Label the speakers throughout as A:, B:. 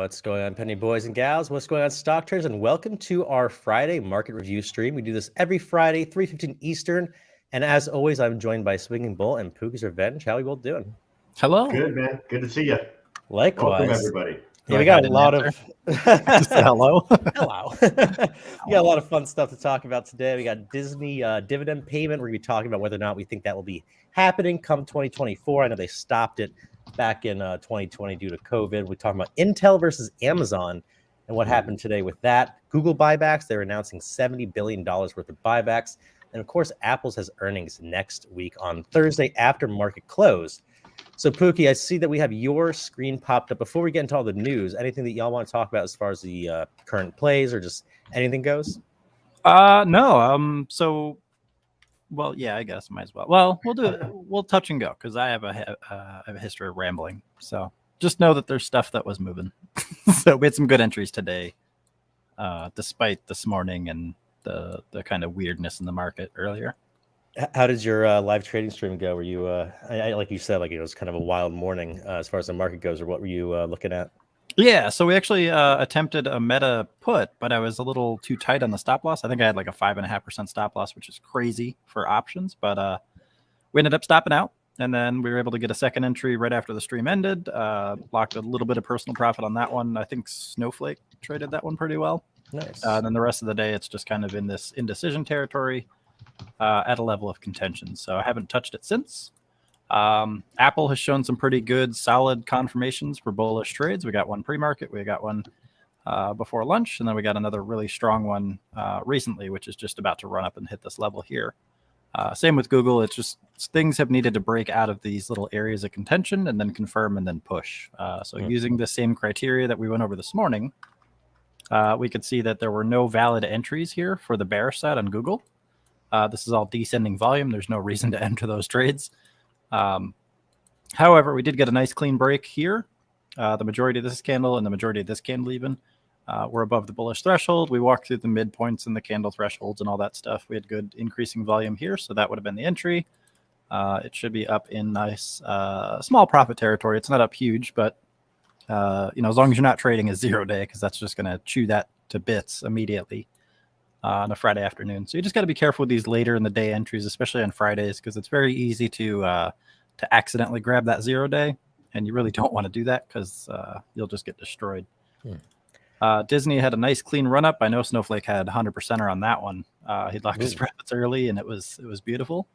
A: What's going on, penny boys and gals? What's going on, stock traders? And welcome to our Friday market review stream. We do this every Friday, 3:15 Eastern. And as always, I'm joined by Swinging Bull and Pookie's Revenge. How are you both doing?
B: Hello.
C: Good, man. Good to see you.
A: Likewise.
C: Welcome, everybody.
A: Yeah, we got a lot of
B: hello.
A: Hello. We got a lot of fun stuff to talk about today. We got Disney dividend payment. We're going to be talking about whether or not we think that will be happening come 2024. I know they stopped it back in 2020 due to COVID. We're talking about Intel versus Amazon and what happened today with that. Google buybacks. They're announcing $70 billion worth of buybacks. And of course, Apple's has earnings next week on Thursday after market close. So, Pookie, I see that we have your screen popped up. Before we get into all the news, anything that y'all want to talk about as far as the current plays or just anything goes?
B: No. Well, yeah, I guess might as well. Well, we'll touch and go because I have a history of rambling. So just know that there's stuff that was moving. So we had some good entries today, despite this morning and the kind of weirdness in the market earlier.
A: How did your live trading stream go? Were you, like you said, it was kind of a wild morning as far as the market goes, or what were you looking at?
B: Yeah, so we actually attempted a meta put, but I was a little too tight on the stop loss. I think I had like a 5.5% stop loss, which is crazy for options, but we ended up stopping out, and then we were able to get a second entry right after the stream ended. Locked a little bit of personal profit on that one. I think Snowflake traded that one pretty well.
A: Nice.
B: And then the rest of the day, it's just kind of in this indecision territory. At a level of contention. So I haven't touched it since. Apple has shown some pretty good, solid confirmations for bullish trades. We got one pre-market, we got one before lunch, and then we got another really strong one recently, which is just about to run up and hit this level here. Same with Google. It's just things have needed to break out of these little areas of contention and then confirm and then push. Using the same criteria that we went over this morning, we could see that there were no valid entries here for the bearish side on Google. This is all descending volume. There's no reason to enter those trades. However, we did get a nice clean break here. The majority of this candle and the majority of this candle even were above the bullish threshold. We walked through the midpoints and the candle thresholds and all that stuff. We had good increasing volume here, so that would have been the entry. It should be up in nice small profit territory. It's not up huge, but as long as you're not trading a 0 day, because that's just going to chew that to bits immediately. On a Friday afternoon. So you just got to be careful with these later in the day entries, especially on Fridays, because it's very easy to accidentally grab that 0 day, and you really don't want to do that because you'll just get destroyed. Disney had a nice clean run up. I know Snowflake had 100%er on that one. He locked his profits early, and it was beautiful.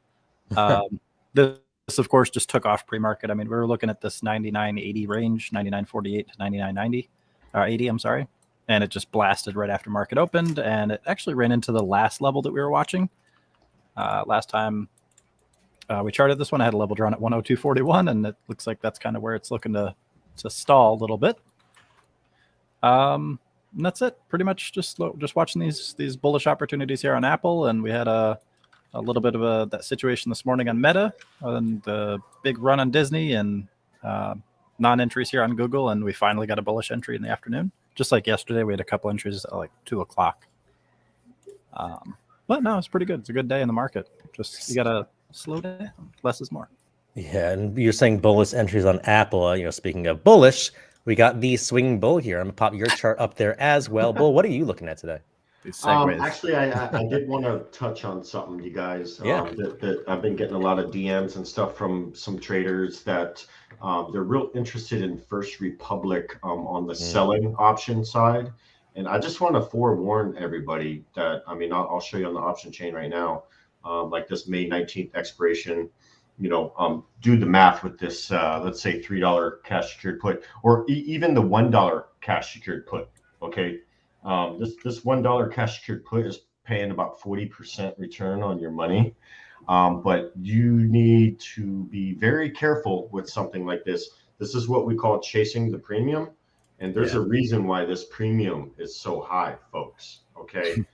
B: This of course just took off pre-market. I mean, we were looking at this 99.80 range, 99.48 to 99.90 or 80. I'm sorry. And it just blasted right after market opened, and it actually ran into the last level that we were watching. Last time we charted this one, I had a level drawn at 102.41, and it looks like that's kind of where it's looking to stall a little bit. And that's it. Pretty much just watching these bullish opportunities here on Apple, and we had a little bit of that situation this morning on Meta, and the big run on Disney, and non-entries here on Google, and we finally got a bullish entry in the afternoon. Just like yesterday, we had a couple entries at like 2 o'clock. But no, it's pretty good. It's a good day in the market. Just you got to slow down. Less is more.
A: Yeah, and you're saying bullish entries on Apple. Speaking of bullish, we got the Swinging Bull here. I'm going to pop your chart up there as well. Bull, what are you looking at today?
C: Actually, I did want to touch on something, you guys.
A: Yeah.
C: That I've been getting a lot of DMs and stuff from some traders that they're real interested in First Republic on the selling option side. And I just want to forewarn everybody that, I'll show you on the option chain right now, like this May 19th expiration, do the math with this, let's say $3 cash secured put, or even the $1 cash secured put, okay? This $1 cash secured put is paying about 40% return on your money. But you need to be very careful with something like this. This is what we call chasing the premium. And there's a reason why this premium is so high, folks. Okay.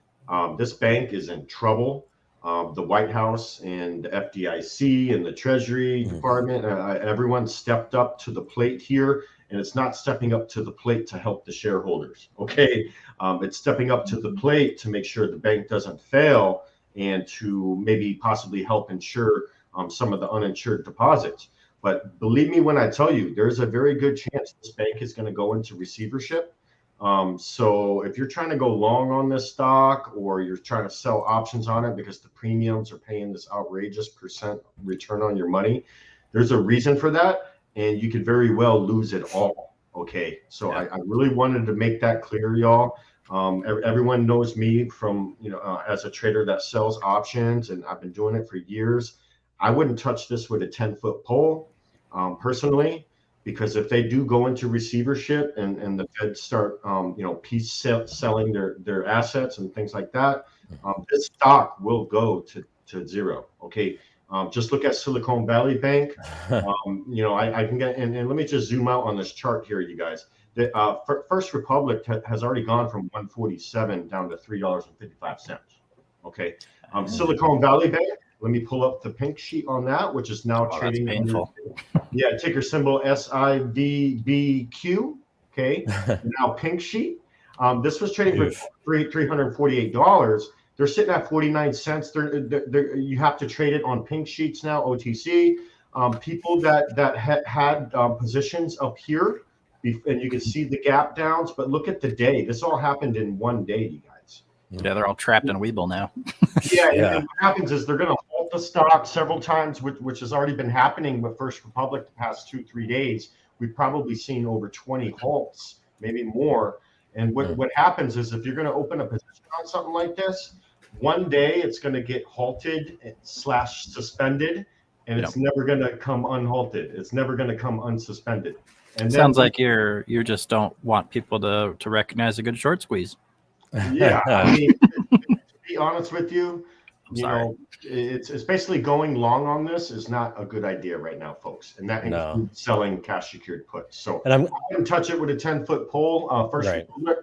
C: This bank is in trouble. The White House and the FDIC and the Treasury Department, everyone stepped up to the plate here. And it's not stepping up to the plate to help the shareholders. Okay. It's stepping up to the plate to make sure the bank doesn't fail and to maybe possibly help insure some of the uninsured deposits. But believe me when I tell you, there's a very good chance this bank is going to go into receivership. So if you're trying to go long on this stock, or you're trying to sell options on it because the premiums are paying this outrageous percent return on your money, there's a reason for that, and you could very well lose it all. Okay, so I really wanted to make that clear, y'all. Everyone knows me from, as a trader that sells options, and I've been doing it for years. I wouldn't touch this with a 10-foot pole, personally, because if they do go into receivership and the Fed start, selling their assets and things like that, this stock will go to zero. Okay, just look at Silicon Valley Bank. I can get, and let me just zoom out on this chart here, you guys. The First Republic has already gone from 147 down to $3.55. Okay, Silicon Valley Bank. Let me pull up the pink sheet on that, which is now trading.
B: That's painful.
C: Ticker symbol SIVBQ. Okay, now pink sheet. This was trading for $348. They're sitting at 49 cents. You have to trade it on pink sheets now, OTC. People that had positions up here, and you can see the gap downs, but look at the day. This all happened in one day, you guys.
B: Yeah, they're all trapped in Webull now.
C: And what happens is they're going to halt the stock several times, which has already been happening with First Republic the past 2-3 days. We've probably seen over 20 halts, maybe more. And what happens is, if you're going to open a position on something like this, one day it's going to get halted / suspended, and it's never going to come unhalted. It's never going to come unsuspended. And
B: sounds like you just don't want people to recognize a good short squeeze.
C: Yeah, I mean, to be honest with you, it's basically going long on this is not a good idea right now, folks, and that includes selling cash secured puts. So I wouldn't touch it with a 10-foot pole. First Republic,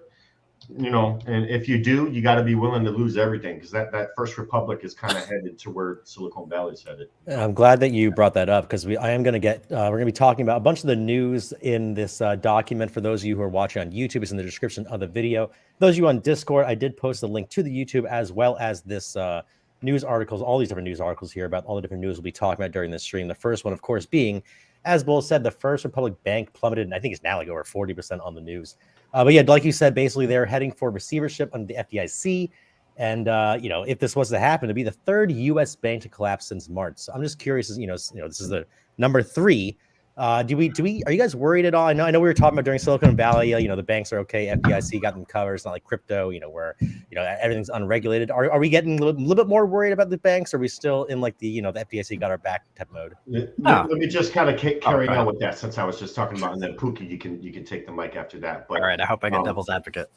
C: and if you do, you got to be willing to lose everything, because that First Republic is kind of headed to where Silicon Valley's headed.
A: And I'm glad that you brought that up, because we're going to be talking about a bunch of the news in this document. For those of you who are watching on YouTube, it's in the description of the video. Those of you on Discord, I did post a link to the YouTube, as well as this news articles, all these different news articles here about all the different news we'll be talking about during this stream. The first one, of course, being, as Bull said, the First Republic Bank plummeted, and I think it's now like over 40% on the news. But yeah, like you said, basically they're heading for receivership under the FDIC. And, if this was to happen, it'd be the third U.S. bank to collapse since March. So I'm just curious, this is the number 3. Are you guys worried at all? I know we were talking about during Silicon Valley, the banks are okay. FDIC got them covered. It's not like crypto, where, everything's unregulated. Are we getting a little bit more worried about the banks? Or are we still in like the FDIC got our back type mode?
C: Let me just kind of carry on with that, since I was just talking about, and then Pookie, you can take the mic after that. But
B: all right, I hope I get devil's advocate.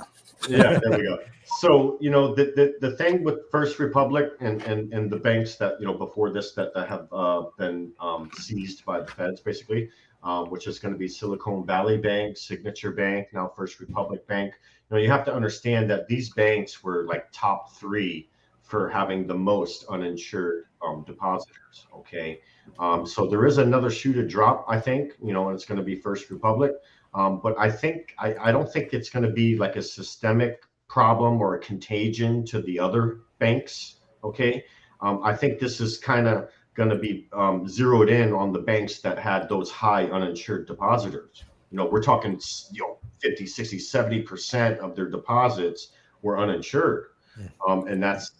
C: Yeah, there we go. So, the thing with First Republic and the banks that, before this that have been seized by the feds, basically, which is going to be Silicon Valley Bank, Signature Bank, now First Republic Bank. You have to understand that these banks were like top 3 for having the most uninsured depositors. Okay, so there is another shoe to drop, I think, and it's going to be First Republic. But I don't think it's going to be like a systemic problem or a contagion to the other banks. Okay, I think this is kind of going to be zeroed in on the banks that had those high uninsured depositors. We're talking 50, 60, 70% of their deposits were uninsured. And that's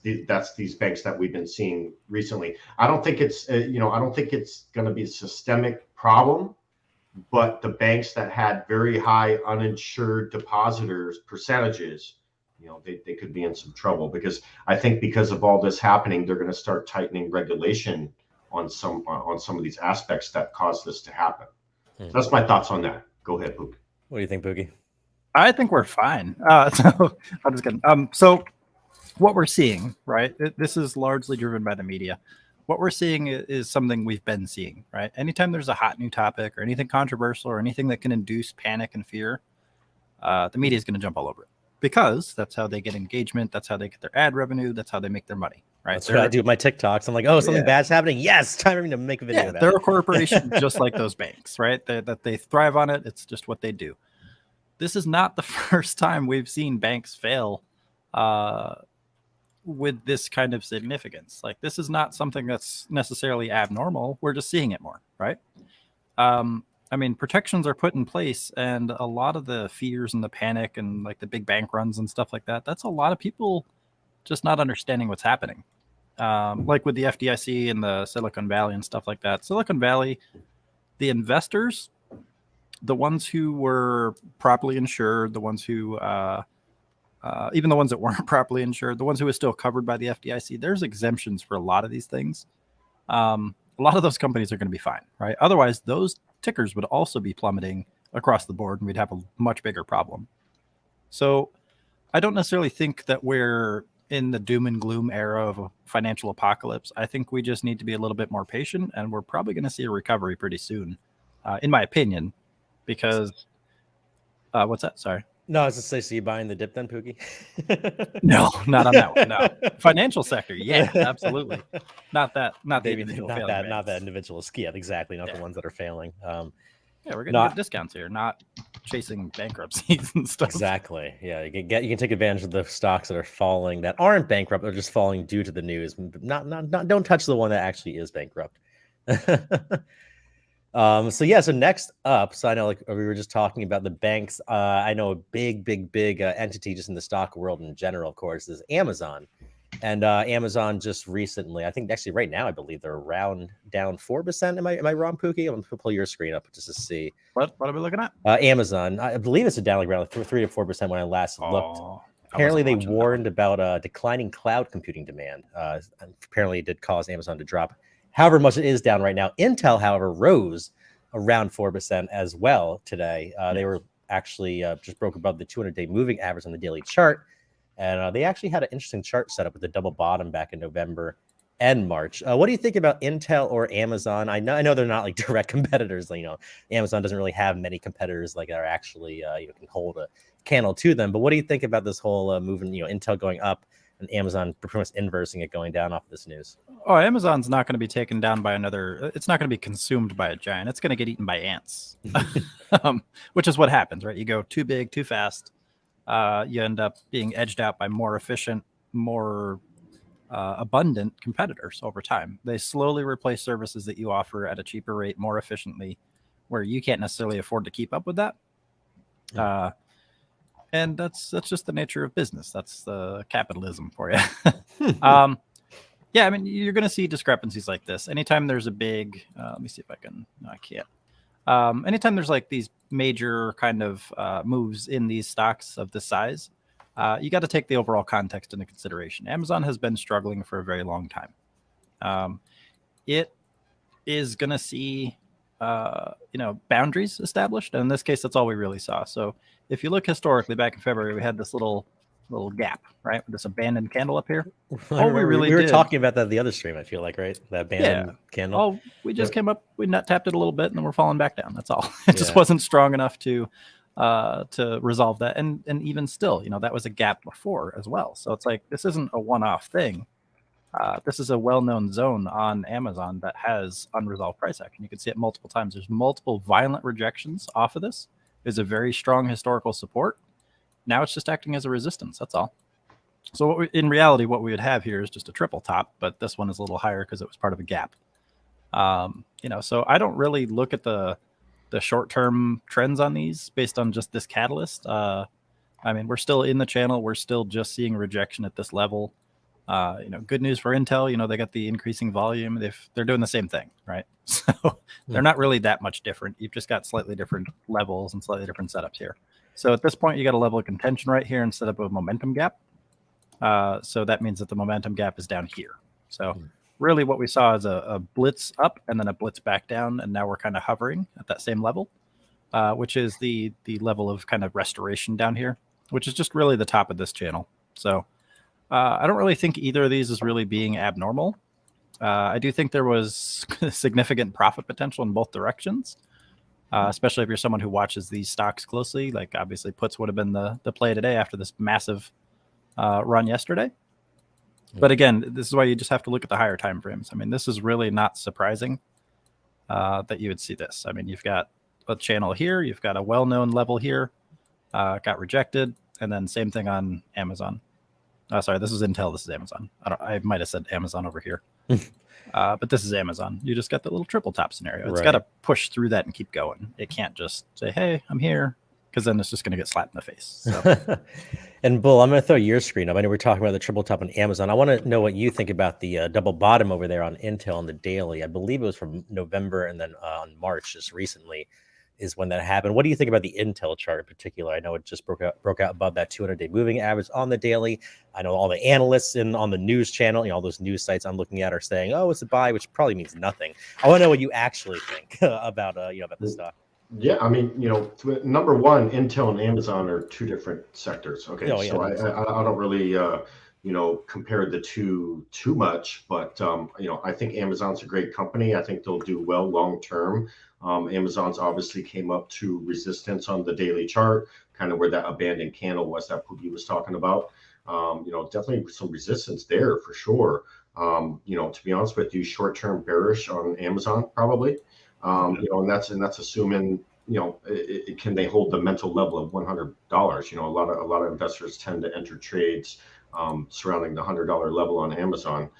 C: these banks that we've been seeing recently. I don't think it's going to be a systemic problem, but the banks that had very high uninsured depositors percentages, they could be in some trouble, because I think because of all this happening, they're going to start tightening regulation on some of these aspects that caused this to happen. So that's my thoughts on that. Go ahead, Pookie.
A: What do you think, Pookie?
B: I think we're fine. So I'm just kidding. So what we're seeing, right? This is largely driven by the media. What we're seeing is something we've been seeing, right? Anytime there's a hot new topic or anything controversial or anything that can induce panic and fear, the media is going to jump all over it, because that's how they get engagement. That's how they get their ad revenue. That's how they make their money, right?
A: That's what I do with my TikToks. I'm like, oh, something bad's happening. Yes, time for me to make a video about
B: they're
A: it.
B: a corporation just like those banks, right? That they thrive on it. It's just what they do. This is not the first time we've seen banks fail with this kind of significance. Like, this is not something that's necessarily abnormal. We're just seeing it more, right? I mean, protections are put in place, and a lot of the fears and the panic and like the big bank runs and stuff like that, that's a lot of people just not understanding what's happening. Like with the FDIC and the Silicon Valley and stuff like that. Silicon Valley, the investors, the ones who were properly insured, the ones who, even the ones that weren't properly insured, the ones who were still covered by the FDIC, there's exemptions for a lot of these things. A lot of those companies are going to be fine, right? Otherwise, those tickers would also be plummeting across the board, and we'd have a much bigger problem. So I don't necessarily think that we're in the doom and gloom era of a financial apocalypse. I think we just need to be a little bit more patient, and we're probably going to see a recovery pretty soon, in my opinion, because what's that? Sorry.
A: No, I was just say, so you buying the dip then, Pookie?
B: No, not on that one. No, financial sector, yeah, absolutely. Not that. Not the individual
A: not
B: failing
A: that. Not
B: banks.
A: that individual ski. Yeah, exactly. Not the ones that are failing.
B: Yeah, we're getting good discounts here, not chasing bankruptcies and stuff.
A: Exactly. Yeah, you can take advantage of the stocks that are falling that aren't bankrupt. They're just falling due to the news. Not. Don't touch the one that actually is bankrupt. So next up, so I know like we were just talking about the banks. I know a big entity just in the stock world in general, of course, is Amazon. And Amazon just recently, I think actually right now, I believe they're around down 4%. Am I wrong, Pookie? I'm going to pull your screen up just to see.
B: What are we looking at?
A: Amazon, I believe it's down like around 3 to 4% when I last looked. Apparently, they warned about declining cloud computing demand. Apparently, it did cause Amazon to drop however much it is down right now. Intel, however, rose around 4% as well today. They were actually just broke above the 200-day moving average on the daily chart. And they actually had an interesting chart set up with the double bottom back in November and March. What do you think about Intel or Amazon? I know they're not like direct competitors. You know, Amazon doesn't really have many competitors like that are actually can hold a candle to them. But what do you think about this whole movement? Intel going up and Amazon pretty much inversing it, going down off of this news.
B: Oh, Amazon's not going to be taken down by another. It's not going to be consumed by a giant. It's going to get eaten by ants, which is what happens, right? You go too big, too fast. You end up being edged out by more efficient, more abundant competitors over time. They slowly replace services that you offer at a cheaper rate, more efficiently, where you can't necessarily afford to keep up with that. And that's just the nature of business. That's the capitalism for you. Yeah, I mean, you're going to see discrepancies like this. Anytime there's a big, let me see if I can, no, I can't. Anytime there's like these major kind of moves in these stocks of this size, you got to take the overall context into consideration. Amazon has been struggling for a very long time. It is going to see, boundaries established. And in this case, that's all we really saw. So if you look historically back in February, we had this little gap, right? This abandoned candle up here.
A: All we were talking about that the other stream, I feel like, right? That abandoned candle.
B: Oh, we just came up, we nut tapped it a little bit, and then we're falling back down. That's all. It just wasn't strong enough to resolve that. And even still, that was a gap before as well. So it's like, this isn't a one-off thing. This is a well-known zone on Amazon that has unresolved price action. You can see it multiple times. There's multiple violent rejections off of this. There's a very strong historical support. Now it's just acting as a resistance. That's all. So in reality, what we would have here is just a triple top, but this one is a little higher because it was part of a gap. So I don't really look at the short-term trends on these based on just this catalyst. I mean, we're still in the channel. We're still just seeing rejection at this level. Good news for Intel. They got the increasing volume. They're doing the same thing, right? So they're not really that much different. You've just got slightly different levels and slightly different setups here. So at this point, you got a level of contention right here instead of a momentum gap. So that means that the momentum gap is down here. So really what we saw is a blitz up and then a blitz back down. And now we're kind of hovering at that same level, which is the level of kind of restoration down here, which is just really the top of this channel. So I don't really think either of these is really being abnormal. I do think there was significant profit potential in both directions, especially if you're someone who watches these stocks closely. Like obviously puts would have been the play today after this massive run yesterday. But again, this is why you just have to look at the higher time frames. I mean, this is really not surprising that you would see this. I mean, you've got a channel here, you've got a well-known level here, got rejected, and then same thing on Amazon. Sorry, this is Intel. This is Amazon. I might have said Amazon over here. But this is Amazon. You just got the little triple top scenario. It's got to push through that and keep going. It can't just say, hey, I'm here, because then it's just going to get slapped in the face. So.
A: And Bull, I'm going to throw your screen up. I know we're talking about the triple top on Amazon. I want to know what you think about the double bottom over there on Intel on the daily. I believe it was from November and then on March just recently is when that happened. What do you think about the Intel chart in particular? I know it just broke out above that 200-day moving average on the daily. I know all the analysts on the news channel, all those news sites I'm looking at are saying, oh, it's a buy, which probably means nothing. I want to know what you actually think about about the stock.
C: Yeah, I mean, number one, Intel and Amazon are two different sectors. Okay, so I don't really, compare the two too much, but I think Amazon's a great company. I think they'll do well long term. Amazon's obviously came up to resistance on the daily chart, kind of where that abandoned candle was that Pookie was talking about. Definitely some resistance there for sure. To be honest with you, short term bearish on Amazon probably. And that's assuming, can they hold the mental level of $100? A lot of investors tend to enter trades surrounding the $100 level on Amazon.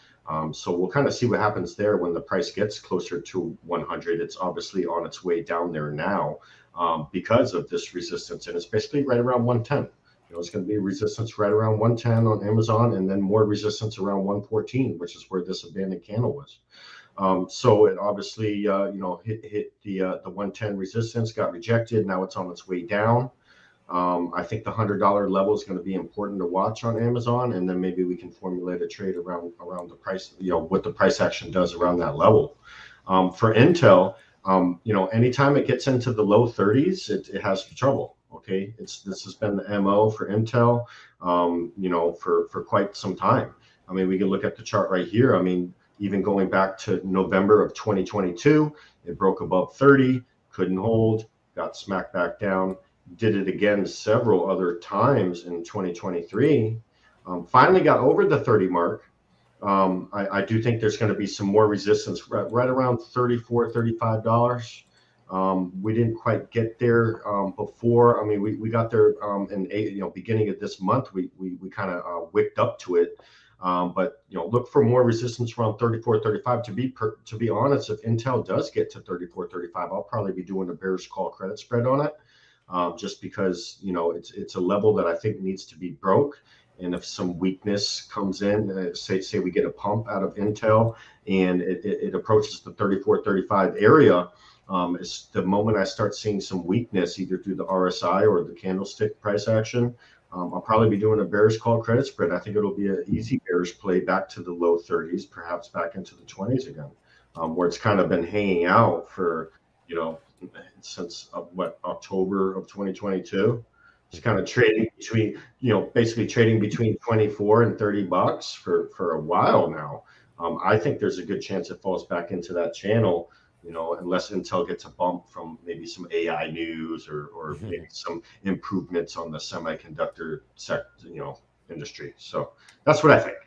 C: So we'll kind of see what happens there when the price gets closer to 100. It's obviously on its way down there now because of this resistance, and it's basically right around 110. It's going to be resistance right around 110 on Amazon, and then more resistance around 114, which is where this abandoned candle was. So it obviously, hit the 110 resistance, got rejected. Now it's on its way down. I think the $100 level is going to be important to watch on Amazon, and then maybe we can formulate a trade around the price, what the price action does around that level. For Intel, anytime it gets into the low 30s, it has trouble. Okay, this has been the MO for Intel, for quite some time. I mean, we can look at the chart right here. I mean, even going back to November of 2022, it broke above 30, couldn't hold, got smacked back down, did it again several other times in 2023, finally got over the 30 mark. I do think there's going to be some more resistance right around $34, $35. We didn't quite get there before. I mean, we got there in beginning of this month. We kind of wicked up to it. But look for more resistance around 34, 35. To be honest, if Intel does get to 34, 35, I'll probably be doing a bearish call credit spread on it, just because it's a level that I think needs to be broke. And if some weakness comes in, say we get a pump out of Intel and it approaches the 34, 35 area, it's the moment I start seeing some weakness either through the RSI or the candlestick price action. I'll probably be doing a bearish call credit spread. I think it'll be an easy bearish play back to the low 30s, perhaps back into the 20s again, where it's kind of been hanging out for, since October of 2022. It's kind of trading between, basically trading between 24 and $30 for a while now. I think there's a good chance it falls back into that channel, unless Intel gets a bump from maybe some AI news or maybe some improvements on the semiconductor sector, industry. So that's what I think.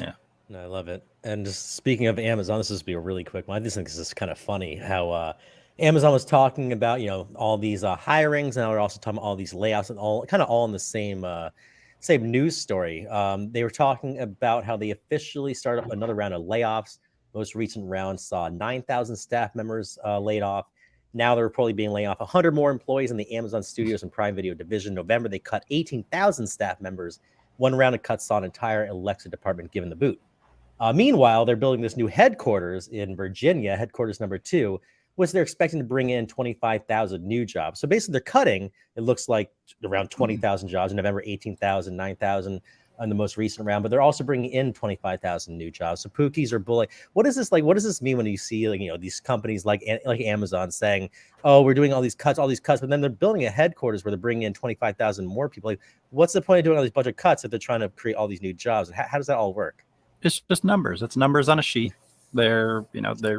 B: Yeah.
A: I love it. And just speaking of Amazon, this is be a really quick one. I just think this is kind of funny how Amazon was talking about, all these hirings, and now we're also talking about all these layoffs, and all in the same news story. They were talking about how they officially started up another round of layoffs. Most recent round saw 9,000 staff members laid off. Now they're reportedly being laid off 100 more employees in the Amazon Studios and Prime Video division. November, they cut 18,000 staff members. One round of cuts saw an entire Alexa department given the boot. Meanwhile, they're building this new headquarters in Virginia, headquarters number 2, which they're expecting to bring in 25,000 new jobs. So basically, they're cutting, it looks like, around 20,000 jobs. In November, 18,000, 9,000 on the most recent round, but they're also bringing in 25,000 new jobs. So Pookies are bullish. What is this like? What does this mean when you see these companies like Amazon saying, "Oh, we're doing all these cuts," but then they're building a headquarters where they're bringing in 25,000 more people? Like, what's the point of doing all these budget cuts if they're trying to create all these new jobs? How does that all work?
B: It's just numbers. It's numbers on a sheet. They're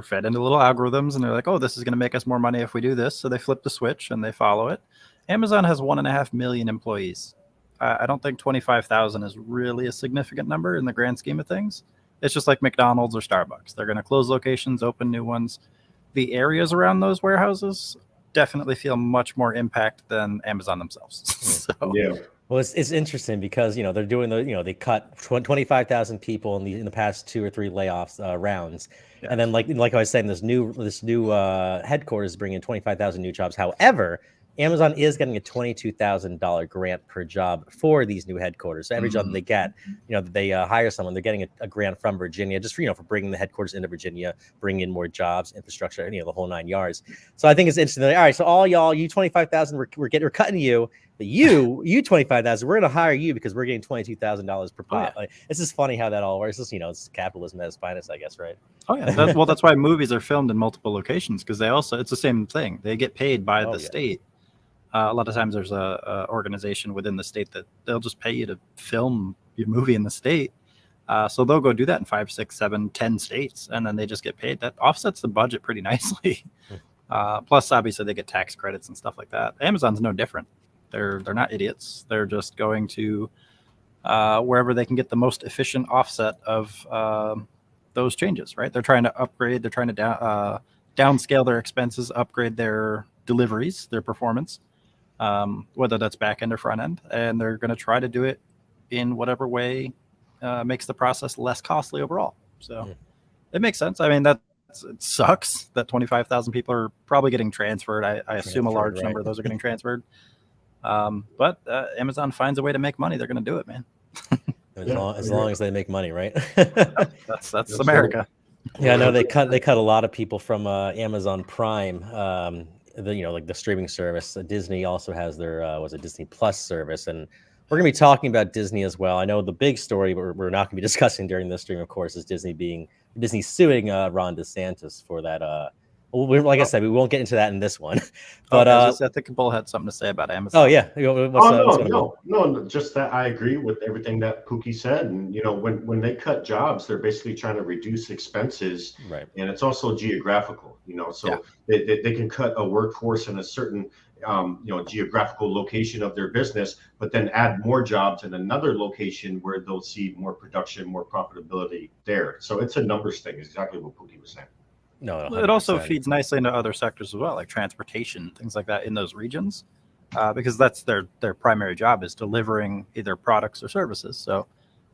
B: fed into little algorithms, and they're like, "Oh, this is going to make us more money if we do this." So they flip the switch and they follow it. Amazon has 1.5 million employees. I don't think 25,000 is really a significant number in the grand scheme of things. It's just like McDonald's or Starbucks. They're going to close locations, open new ones. The areas around those warehouses definitely feel much more impact than Amazon themselves. So,
C: yeah.
A: Well, it's interesting because they're doing they cut 25,000 people in the past 2 or 3 layoffs rounds, and then like I was saying, this new headquarters is bringing in 25,000 new jobs. However, Amazon is getting a $22,000 grant per job for these new headquarters. So every job that they get, they hire someone, they're getting a grant from Virginia just for bringing the headquarters into Virginia, bringing in more jobs, infrastructure, the whole 9 yards. So I think it's interesting. Like, all right, so all y'all, you 25,000, we're cutting you. But you 25,000, we're going to hire you because we're getting $22,000 per pop. Like, it's just funny how that all works. It's it's capitalism at its finest, I guess, right?
B: Oh yeah, that's why movies are filmed in multiple locations, because it's the same thing. They get paid by the state. A lot of times there's a organization within the state that they'll just pay you to film your movie in the state. So they'll go do that in 5, 6, 7, 10 states, and then they just get paid. That offsets the budget pretty nicely. Plus, obviously, they get tax credits and stuff like that. Amazon's no different. They're not idiots. They're just going to wherever they can get the most efficient offset of those changes, right? They're trying to upgrade. They're trying to downscale their expenses, upgrade their deliveries, their performance, whether that's back end or front end. And they're going to try to do it in whatever way makes the process less costly overall. So it makes sense. I mean, it sucks that 25,000 people are probably getting transferred. I assume a large number of those are getting transferred. But Amazon finds a way to make money. They're going to do it, man.
A: As long as they make money, right?
B: That's America.
A: Yeah, I know they cut a lot of people from Amazon Prime. Like the streaming service. Disney also has their Disney Plus service, and we're going to be talking about Disney as well. I know the big story, but we're not going to be discussing during this stream, of course, is Disney suing Ron DeSantis for that. Like I said, we won't get into that in this one. But
B: I think Bull had something to say about Amazon.
A: Oh yeah,
C: no, just that I agree with everything that Pookie said. And when they cut jobs, they're basically trying to reduce expenses,
A: right?
C: And it's also geographical, so they can cut a workforce in a certain geographical location of their business, but then add more jobs in another location where they'll see more production, more profitability there. So it's a numbers thing, is exactly what Pookie was saying.
A: No,
B: 100%. It also feeds nicely into other sectors as well, like transportation, things like that in those regions, because that's their primary job, is delivering either products or services. So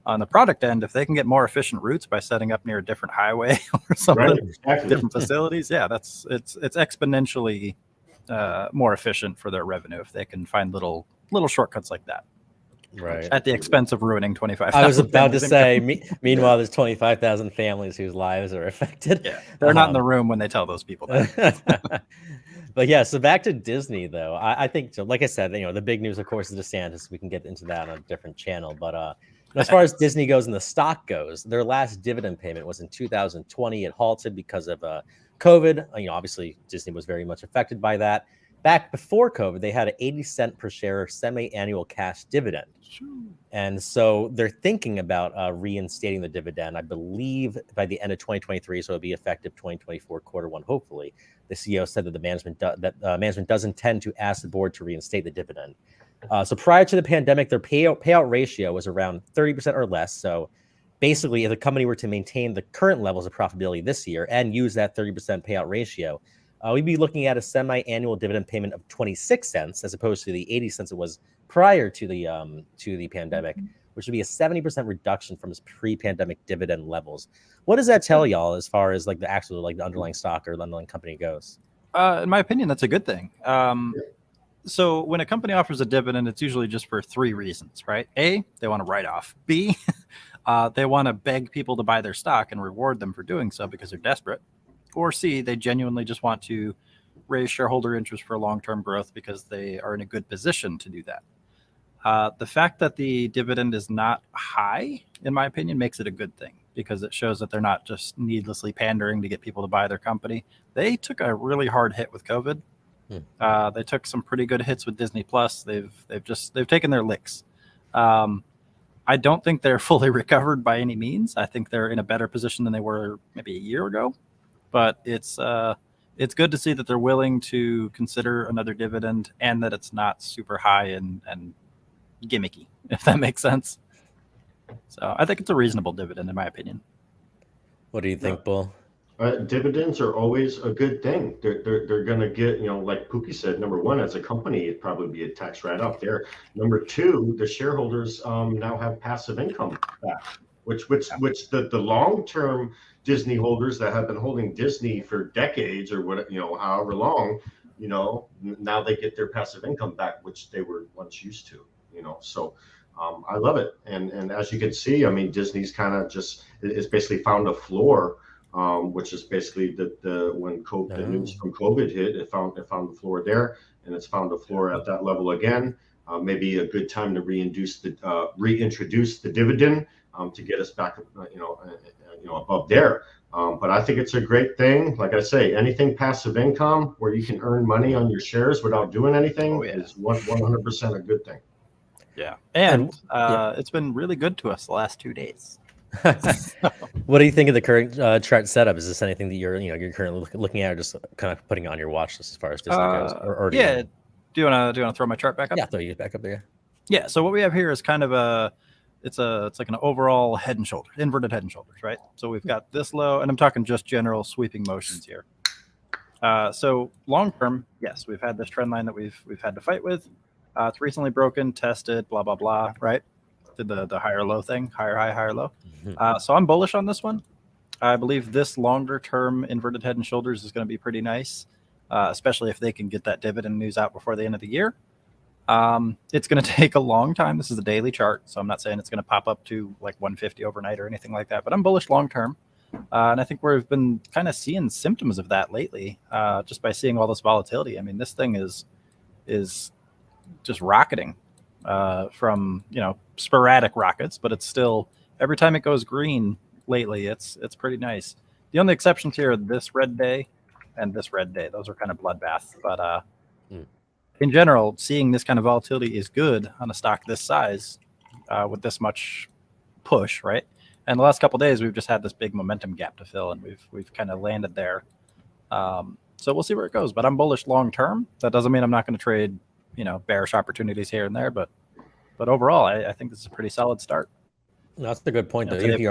B: on the product end, if they can get more efficient routes by setting up near a different highway or something, different facilities, it's exponentially more efficient for their revenue if they can find little shortcuts like that.
A: Right.
B: At the expense of ruining 25,000.
A: I was about to say, meanwhile, there's 25,000 families whose lives are affected.
B: Yeah, they're not in the room when they tell those people that.
A: But yeah, so back to Disney, though. I think, so like I said, the big news, of course, is DeSantis. We can get into that on a different channel. But as far as Disney goes and the stock goes, their last dividend payment was in 2020. It halted because of COVID. Obviously, Disney was very much affected by that. Back before COVID, they had an 80-cent per share semi-annual cash dividend. And so they're thinking about reinstating the dividend, I believe, by the end of 2023. So it'll be effective 2024, Q1, hopefully. The CEO said that management does intend to ask the board to reinstate the dividend. So prior to the pandemic, their payout ratio was around 30% or less. So basically, if the company were to maintain the current levels of profitability this year and use that 30% payout ratio, we'd be looking at a semi-annual dividend payment of 26 cents as opposed to the 80 cents it was prior to the pandemic, which would be a 70% reduction from its pre-pandemic dividend levels. What does that tell y'all as far as like the actual the underlying stock or the underlying company goes?
B: In my opinion, that's a good thing. So when a company offers a dividend, it's usually just for 3 reasons, right? A, they want to write off. B, they want to beg people to buy their stock and reward them for doing so because they're desperate. Or C, they genuinely just want to raise shareholder interest for long-term growth because they are in a good position to do that. The fact that the dividend is not high, in my opinion, makes it a good thing because it shows that they're not just needlessly pandering to get people to buy their company. They took a really hard hit with COVID. They took some pretty good hits with Disney Plus. They've taken their licks. I don't think they're fully recovered by any means. I think they're in a better position than they were maybe a year ago. But it's good to see that they're willing to consider another dividend and that it's not super high and gimmicky, if that makes sense. So I think it's a reasonable dividend, in my opinion.
A: What do you think, Bull?
C: Dividends are always a good thing. They're going to get, like Pookie said, number one, as a company, it'd probably be a tax write-off there. Number two, the shareholders now have passive income back, which the long-term Disney holders that have been holding Disney for decades or what, however long, now they get their passive income back, which they were once used to, so. I love it, and as you can see, I mean, Disney's kind of just is basically found a floor, which is basically the when the news from COVID hit, it found the floor there, and it's found a floor at that level again. Maybe a good time to reintroduce the dividend to get us back, above there. But I think it's a great thing. Like I say, anything passive income where you can earn money on your shares without doing anything is 100% a good thing.
B: Yeah, and it's been really good to us the last 2 days.
A: What do you think of the current chart setup? Is this anything that you're currently looking at, or just kind of putting it on your watch list as far as Disney goes? Or
B: do you want to throw my chart back up?
A: Yeah, throw you back up there.
B: Yeah. So what we have here is kind of it's like an overall head and shoulders, inverted head and shoulders, right? So we've got this low, and I'm talking just general sweeping motions here. So long term, yes, we've had this trend line that we've had to fight with. It's recently broken, tested, blah, blah, blah, right? Did the higher low thing, higher high, higher low. So I'm bullish on this one. I believe this longer term inverted head and shoulders is going to be pretty nice, especially if they can get that dividend news out before the end of the year. It's going to take a long time. This is a daily chart, so I'm not saying it's going to pop up to like 150 overnight or anything like that, but I'm bullish long term. And I think we've been kind of seeing symptoms of that lately, just by seeing all this volatility. I mean, this thing is just rocketing from sporadic rockets, but it's still, every time it goes green lately, it's pretty nice. The only exceptions here are this red day and this red day. Those are kind of bloodbaths, but in general, seeing this kind of volatility is good on a stock this size with this much push, right? And the last couple of days, we've just had this big momentum gap to fill, and we've kind of landed there. So we'll see where it goes, but I'm bullish long term. That doesn't mean I'm not going to trade bearish opportunities here and there, but overall, I think this is a pretty solid start.
A: No, that's a good point, though. Even if you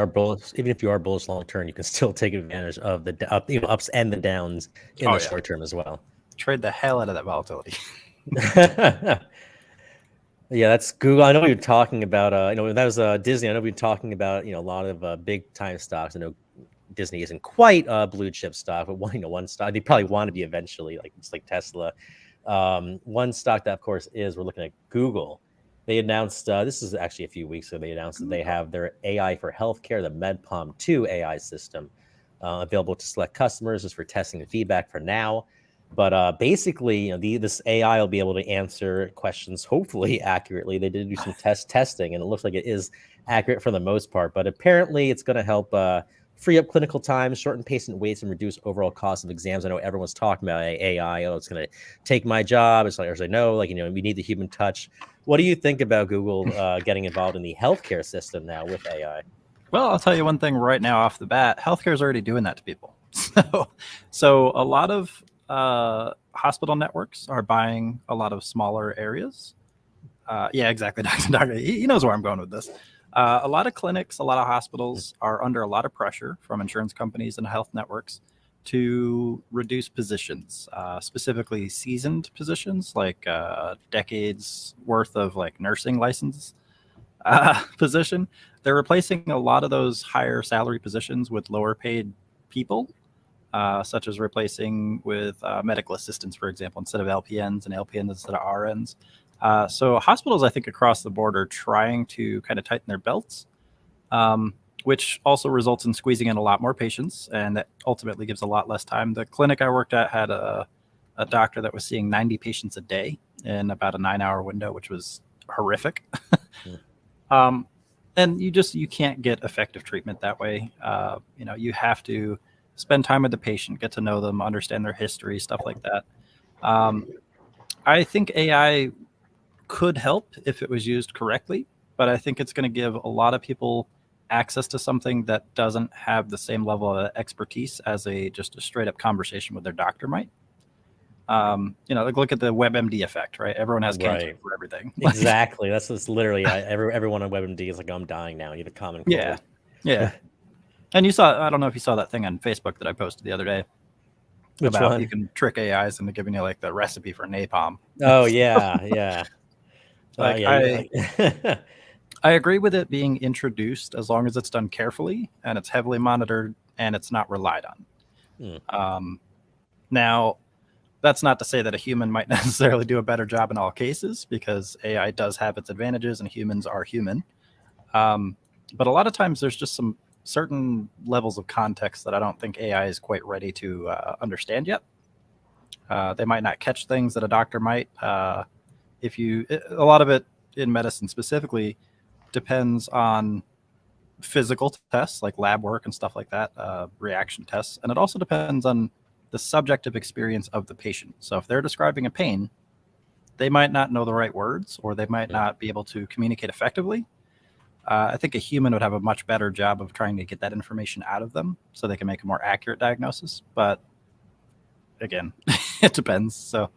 A: are bullish long term, you can still take advantage of the ups and the downs in the short term as well.
B: Trade the hell out of that volatility.
A: Yeah, that's Google. I know we were talking about that was Disney. I know we were talking about a lot of big time stocks. I know Disney isn't quite a blue chip stock, but one stock they probably want to be eventually, just like Tesla. One stock that, of course, we're looking at Google. They announced, this is actually a few weeks ago, they announced that they have their AI for healthcare, the MedPalm 2 AI system, available to select customers just for testing and feedback for now. But basically, this AI will be able to answer questions, hopefully accurately. They did do some testing, and it looks like it is accurate for the most part. But apparently, it's going to help free up clinical time, shorten patient waits, and reduce overall cost of exams. I know everyone's talking about AI. Oh, it's going to take my job. It's like, we need the human touch. What do you think about Google getting involved in the healthcare system now with AI?
B: Well, I'll tell you one thing right now off the bat. Healthcare is already doing that to people. So a lot of hospital networks are buying a lot of smaller areas. Yeah, exactly. Doctor, he knows where I'm going with this. A lot of clinics, a lot of hospitals are under a lot of pressure from insurance companies and health networks to reduce positions, specifically seasoned positions, like decades worth of nursing license position. They're replacing a lot of those higher salary positions with lower paid people, such as replacing with medical assistants, for example, instead of LPNs, and LPNs instead of RNs. So hospitals, I think, across the board are trying to kind of tighten their belts, which also results in squeezing in a lot more patients, and that ultimately gives a lot less time. The clinic I worked at had a doctor that was seeing 90 patients a day in about a 9-hour window, which was horrific. And you can't get effective treatment that way. You have to spend time with the patient, get to know them, understand their history, stuff like that. I think AI could help if it was used correctly, but I think it's going to give a lot of people access to something that doesn't have the same level of expertise as just a straight up conversation with their doctor might. Look at the WebMD effect, right? Everyone has cancer for everything.
A: Exactly. That's literally everyone on WebMD is like, I'm dying now. You have a common cold.
B: Yeah. And you saw, I don't know if you saw that thing on Facebook that I posted the other day.
A: Which
B: about
A: one?
B: You can trick AIs into giving you like the recipe for napalm.
A: Oh yeah, yeah.
B: Like I agree with it being introduced as long as it's done carefully and it's heavily monitored and it's not relied on. Now, that's not to say that a human might necessarily do a better job in all cases, because AI does have its advantages and humans are human. But a lot of times there's just some certain levels of context that I don't think AI is quite ready to understand yet. They might not catch things that a doctor might. A lot of it in medicine specifically depends on physical tests like lab work and stuff like that, reaction tests. And it also depends on the subjective experience of the patient. So if they're describing a pain, they might not know the right words, or they might not be able to communicate effectively. I think a human would have a much better job of trying to get that information out of them so they can make a more accurate diagnosis. But again, it depends. So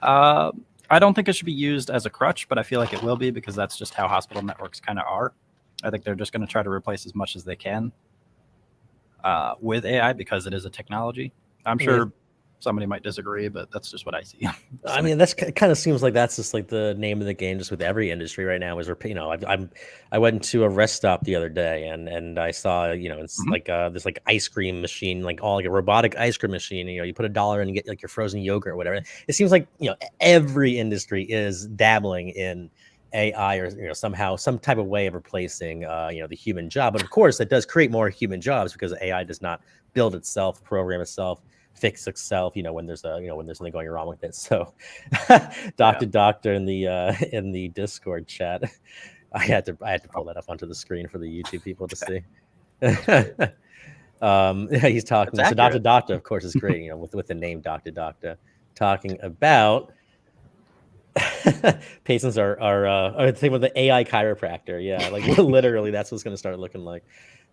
B: I don't think it should be used as a crutch, but I feel like it will be, because that's just how hospital networks kind of are. I think they're just going to try to replace as much as they can with AI, because it is a technology. I'm sure somebody might disagree, but that's just what I see.
A: I mean, that's kind of seems like that's just like the name of the game, just with every industry right now. Is, you know, I went to a rest stop the other day, and I saw, you know, it's like this like ice cream machine, like all like a robotic ice cream machine. You know, you put a dollar in and you get like your frozen yogurt or whatever. It seems like, you know, every industry is dabbling in AI, or, you know, somehow some type of way of replacing you know, the human job. But of course, it does create more human jobs, because AI does not build itself, program itself, fix itself, you know, when there's when there's something going wrong with it. So Doctor in the Discord chat, I had to pull that up onto the screen for the YouTube people to see. He's talking. So Doctor, of course, is great, you know, with the name Doctor, talking about patients are thing with the AI chiropractor. Yeah, like literally that's what's going to start looking like.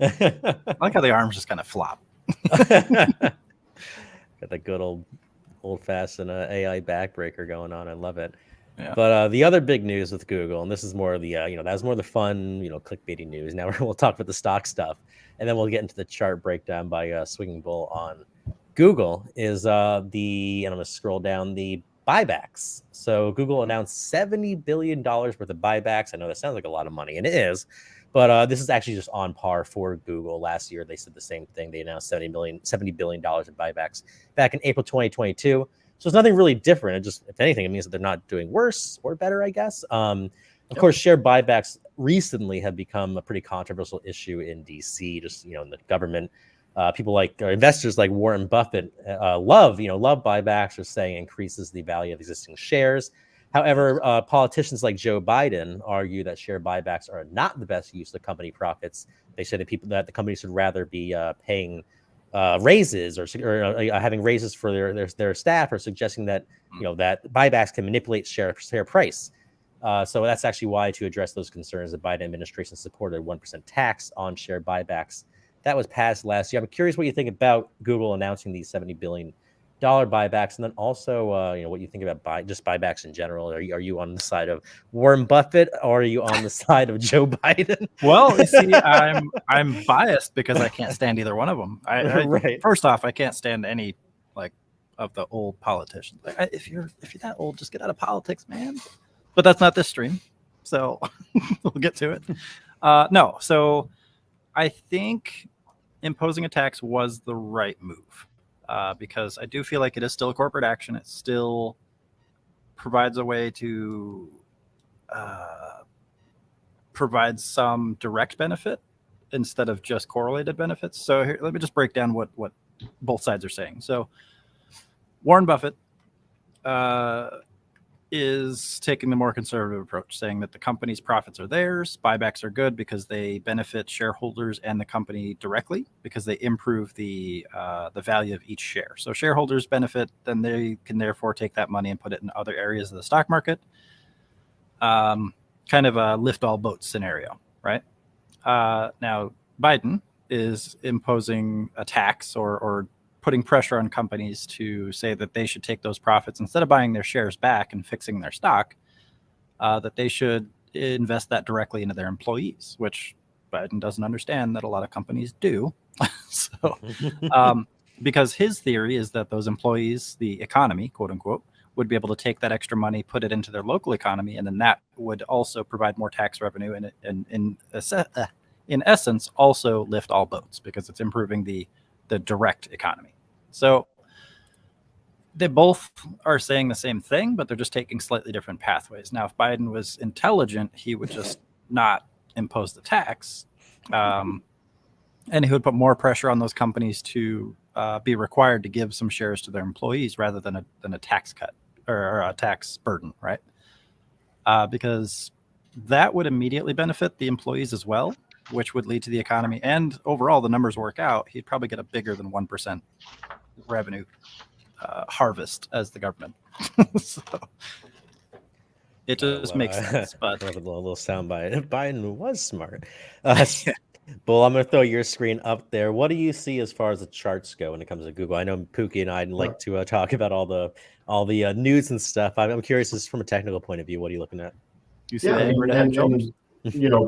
B: I like how the arms just kind of flop.
A: Got the good old-fashioned AI backbreaker going on. I love it.
B: Yeah.
A: But the other big news with Google, and this is more of the you know, that was more the fun, you know, clickbaity news. Now we'll talk about the stock stuff, and then we'll get into the chart breakdown by Swinging Bull on Google. Is and I'm going to scroll down, the buybacks. So Google announced $70 billion worth of buybacks. I know that sounds like a lot of money, and it is. But this is actually just on par for Google. Last year, they said the same thing. They announced $70 billion in buybacks back in April 2022. So it's nothing really different. It just, if anything, it means that they're not doing worse or better, I guess. Of course, share buybacks recently have become a pretty controversial issue in DC, just, you know, in the government. People like investors like Warren Buffett love buybacks, or saying increases the value of existing shares. However, politicians like Joe Biden argue that share buybacks are not the best use of company profits. They say that the company should rather be paying raises or having raises for their staff, or suggesting that, you know, that buybacks can manipulate share price. So that's actually why, to address those concerns, the Biden administration supported a 1% tax on share buybacks. That was passed last year. I'm curious what you think about Google announcing these $70 billion buybacks, and then also you know, what you think about buybacks in general. Are you on the side of Warren Buffett, or are you on the side of Joe Biden?
B: Well, you see, I'm biased because I can't stand either one of them.
A: Right.
B: First off, I can't stand any like of the old politicians. Like, if you're that old, just get out of politics, man. But that's not this stream, so we'll get to it. No, so I think imposing a tax was the right move, because I do feel like it is still a corporate action. It still provides a way to provide some direct benefit instead of just correlated benefits. So here, let me just break down what both sides are saying. So Warren Buffett is taking the more conservative approach, saying that the company's profits are theirs. Buybacks are good because they benefit shareholders and the company directly, because they improve the value of each share. So shareholders benefit, then they can therefore take that money and put it in other areas of the stock market. Kind of a lift all boats scenario, right? Now, Biden is imposing a tax or putting pressure on companies to say that they should take those profits, instead of buying their shares back and fixing their stock, that they should invest that directly into their employees, which Biden doesn't understand that a lot of companies do. So, because his theory is that those employees, the economy, quote unquote, would be able to take that extra money, put it into their local economy, and then that would also provide more tax revenue and in essence also lift all boats because it's improving the direct economy. So they both are saying the same thing, but they're just taking slightly different pathways. Now, if Biden was intelligent, he would just not impose the tax, and he would put more pressure on those companies to be required to give some shares to their employees rather than a tax cut or a tax burden, right? Because that would immediately benefit the employees as well, which would lead to the economy. And overall, the numbers work out. He'd probably get a bigger than 1% revenue harvest as the government. So it just makes sense. But
A: a little soundbite. Biden was smart. Bull, I'm going to throw your screen up there. What do you see as far as the charts go when it comes to Google? I know Pookie and I like to talk about all the news and stuff. I'm curious, just from a technical point of view, what are you looking at?
B: You see and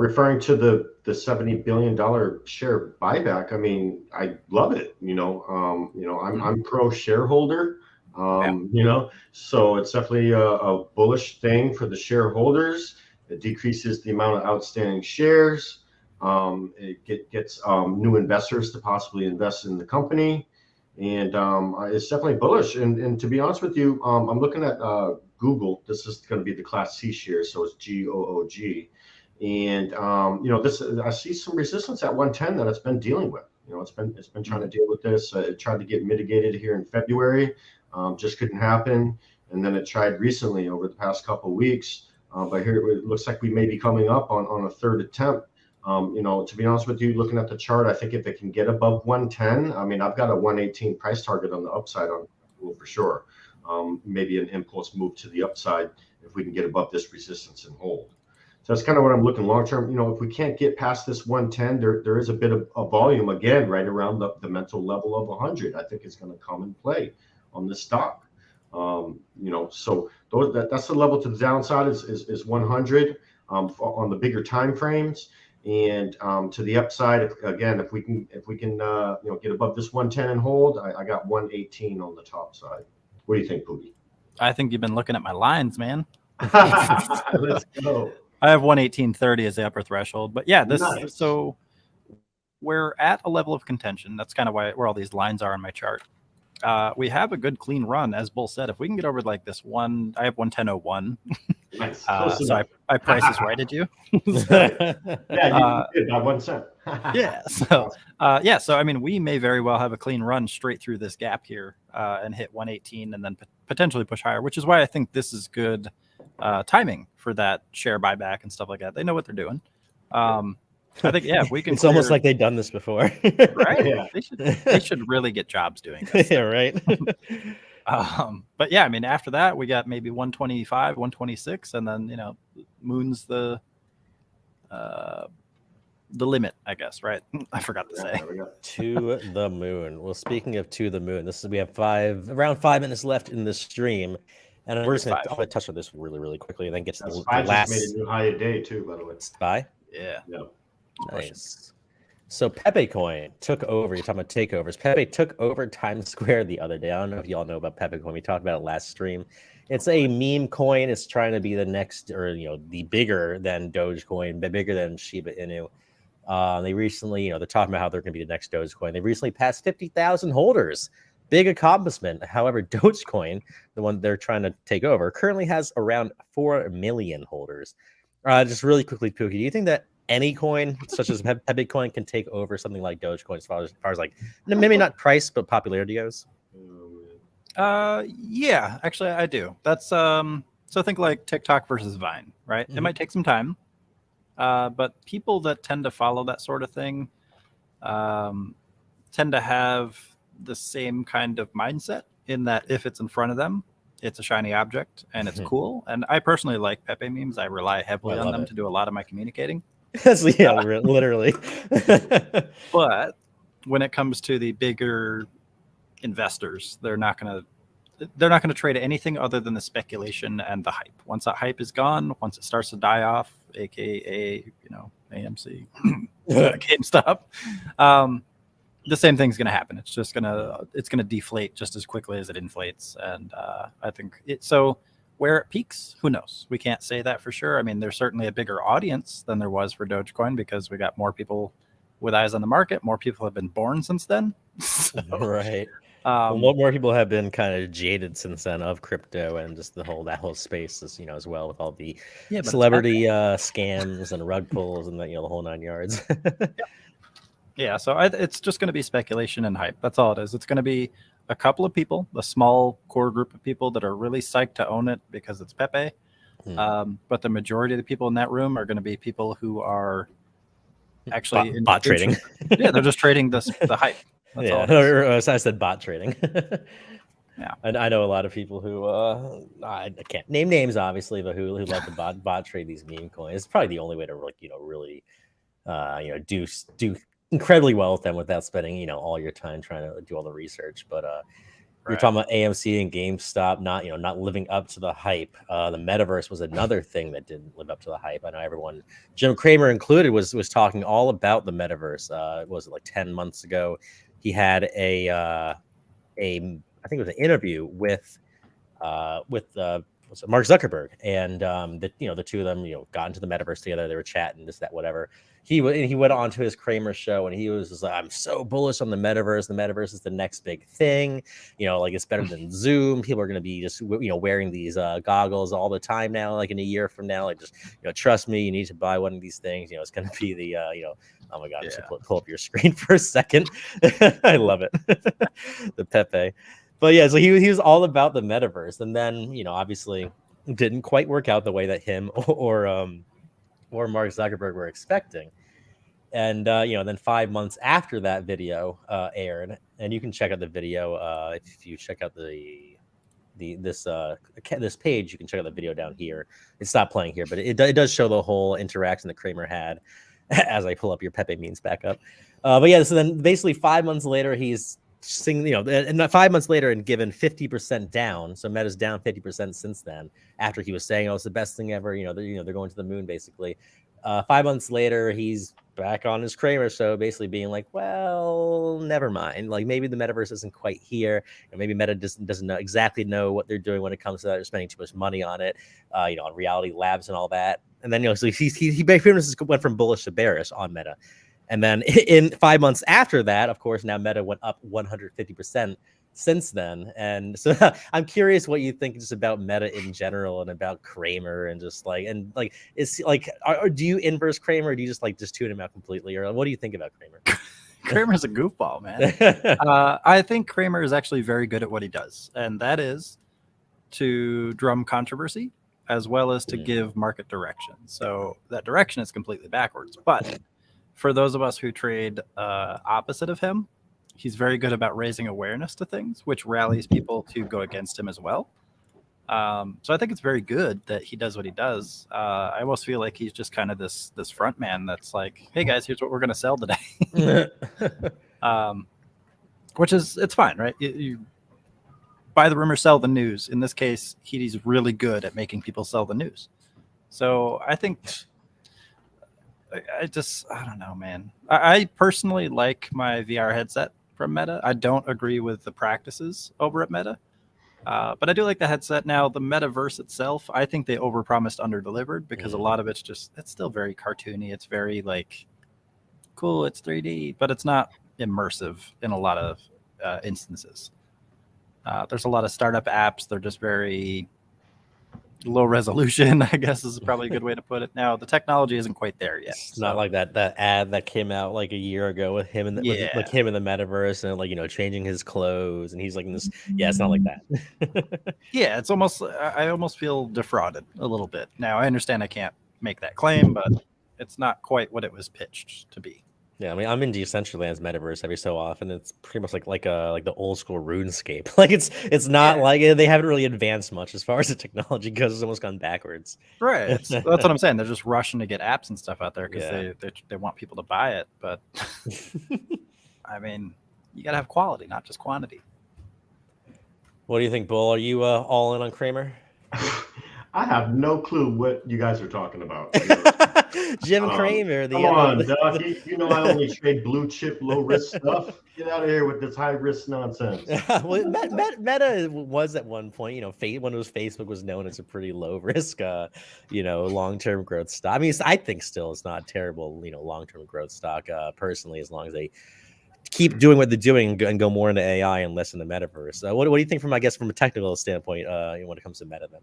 C: referring to the $70 billion share buyback, I mean, I love it. I'm pro shareholder. So it's definitely a bullish thing for the shareholders. It decreases the amount of outstanding shares. It gets new investors to possibly invest in the company, and it's definitely bullish. And to be honest with you, I'm looking at Google. This is going to be the Class C shares, so it's GOOG. And this I see some resistance at 110 that it's been dealing with. It's been trying to deal with this. It tried to get mitigated here in February, just couldn't happen. And then it tried recently over the past couple of weeks. But here it looks like we may be coming up on a third attempt. To be honest with you, looking at the chart, I think if it can get above 110, I mean, I've got a 118 price target on the upside on Google for sure. Maybe an impulse move to the upside if we can get above this resistance and hold. So that's kind of what I'm looking long term. If we can't get past this 110, there is a bit of a volume again right around the mental level of 100. I think it's going to come and play on this stock. So that's the level to the downside is 100 on the bigger time frames. And to the upside, again, if we can get above this 110 and hold, I got 118 on the top side. What do you think, Poogie?
B: I think you've been looking at my lines, man.
C: Let's go.
B: I have 118.30 as the upper threshold, but yeah,
C: Nice.
B: So we're at a level of contention. That's kind of where all these lines are on my chart. We have a good clean run, as Bull said. If we can get over like this one, I have 110.01.
C: Nice.
B: So I price is righted you.
C: Yeah, you did by 1 cent.
B: Yeah. So I mean, we may very well have a clean run straight through this gap here and hit 118 and then potentially push higher, which is why I think this is good timing for that share buyback and stuff like that. They know what they're doing. I think, if we can.
A: It's almost like they've done this before,
B: right?
C: Yeah.
B: They should really get jobs doing this.
A: Yeah, right.
B: But yeah, I mean, after that, we got maybe 125, 126, and then moon's the limit, I guess, right? I forgot to say.
A: To the moon. Well, speaking of to the moon, we have around 5 minutes left in this stream. And we're just going to touch on this really, really quickly and then get to the last.
C: Just made a new high a day too, by the way.
A: SPY?
B: Yeah.
A: Nice. So Pepe Coin took over. You're talking about takeovers. Pepe took over Times Square the other day. I don't know if y'all know about Pepe Coin. We talked about it last stream. It's a meme coin. It's trying to be the next, or the bigger than Dogecoin, but bigger than Shiba Inu. They recently, they're talking about how they're going to be the next Dogecoin. They recently passed 50,000 holders. Big accomplishment. However, Dogecoin, the one they're trying to take over, currently has around 4 million holders. Just really quickly, Pookie, do you think that any coin, such as Pepe Coin, can take over something like Dogecoin as far as like maybe not price but popularity goes?
B: Yeah, actually, I do. That's so think like TikTok versus Vine, right? Mm-hmm. It might take some time, but people that tend to follow that sort of thing tend to have the same kind of mindset in that if it's in front of them, it's a shiny object and it's cool. And I personally like Pepe memes. I rely heavily on them to do a lot of my communicating.
A: Literally.
B: But when it comes to the bigger investors, they're not going to trade anything other than the speculation and the hype. Once that hype is gone, once it starts to die off, aka AMC, GameStop. The same thing's going to happen. It's just going to deflate just as quickly as it inflates, and I think it. So where it peaks, who knows? We can't say that for sure. I mean, there's certainly a bigger audience than there was for Dogecoin because we got more people with eyes on the market. More people have been born since then. So,
A: right. More people have been kind of jaded since then of crypto and just that whole space, as well, with all the celebrity scams and rug pulls and the whole 9 yards.
B: Yeah, so it's just going to be speculation and hype. That's all it is. It's going to be a couple of people, a small core group of people that are really psyched to own it because it's Pepe. But the majority of the people in that room are going to be people who are actually
A: bot trading.
B: Yeah, they're just trading the hype. That's all it is.
A: I said bot trading.
B: Yeah,
A: and I know a lot of people who I can't name names, obviously, but who love to bot trade these meme coins. It's probably the only way to really do incredibly well with them without spending all your time trying to do all the research. But you're talking about AMC and GameStop not living up to the hype. The Metaverse was another thing that didn't live up to the hype. I know everyone, Jim Cramer included, was talking all about the Metaverse. Was it like 10 months ago? He had I think it was an interview with Mark Zuckerberg, and the two of them got into the Metaverse together. They were chatting, this, that, whatever. He went on to his Cramer show, and he was just like, I'm so bullish on the Metaverse. The Metaverse is the next big thing. Like it's better than Zoom. People are going to be just wearing these goggles all the time now. Like in a year from now, like just trust me, you need to buy one of these things. It's going to be the oh my god, just pull up your screen for a second. I love it. The Pepe. But yeah, so he was all about the Metaverse, and then obviously didn't quite work out the way that him or Mark Zuckerberg were expecting. And then 5 months after that video aired, and you can check out the video if you check out this page, you can check out the video down here. It's not playing here, but it does show the whole interaction that Cramer had as I pull up your Pepe memes back up. But yeah, so then basically 5 months later, he's singing, and 5 months later and given 50% down. So Meta's down 50% since then, after he was saying, it's the best thing ever. They're going to the moon, basically. 5 months later, he's back on his Cramer show, basically being like, well, never mind. Like maybe the Metaverse isn't quite here, and maybe Meta doesn't exactly know what they're doing when it comes to that. They're spending too much money on it, on Reality Labs and all that. And then so he basically went from bullish to bearish on Meta. And then in 5 months after that, of course, now Meta went up 150% since then. And so I'm curious what you think just about Meta in general and about Cramer and just is like, do you inverse Cramer, or do you just tune him out completely? Or what do you think about Cramer?
B: Cramer's a goofball, man. I think Cramer is actually very good at what he does, and that is to drum controversy as well as to give market direction. So that direction is completely backwards, but for those of us who trade opposite of him, he's very good about raising awareness to things, which rallies people to go against him as well. So I think it's very good that he does what he does. I almost feel like he's just kind of this front man that's like, hey guys, here's what we're going to sell today. Which it's fine, right? You buy the rumor, sell the news. In this case, he's really good at making people sell the news. So I think... I don't know, man. I personally like my VR headset from Meta. I don't agree with the practices over at Meta, but I do like the headset. Now, the Metaverse itself, I think they overpromised, underdelivered, because a lot of it's still very cartoony. It's very cool, it's 3D, but it's not immersive in a lot of instances. There's a lot of startup apps. They're just very low resolution, I guess is probably a good way to put it. Now the technology isn't quite there yet.
A: It's not like that ad that came out like a year ago with him with him in the Metaverse and changing his clothes, and he's like in this. Yeah, it's not like that.
B: Yeah, it's almost. I almost feel defrauded a little bit. Now I understand I can't make that claim, but it's not quite what it was pitched to be.
A: Yeah, I mean, I'm in Decentraland's Metaverse every so often. It's pretty much like the old school RuneScape. Like it's not like they haven't really advanced much as far as the technology goes. It's almost gone backwards.
B: Right. That's what I'm saying. They're just rushing to get apps and stuff out there because they want people to buy it. But I mean, you got to have quality, not just quantity.
A: What do you think, Bull? Are you all in on Cramer?
C: I have no clue what you guys are talking about.
A: Jim Cramer,
C: Come on, Doc. You know I only trade blue chip, low risk stuff. Get out of here with this high risk nonsense.
A: Well, Meta was at one point, when it was Facebook, was known as a pretty low risk, long term growth stock. I mean, I think still it's not terrible, long term growth stock, personally, as long as they keep doing what they're doing and go more into AI and less in the metaverse. What do you think from a technical standpoint, when it comes to Meta then?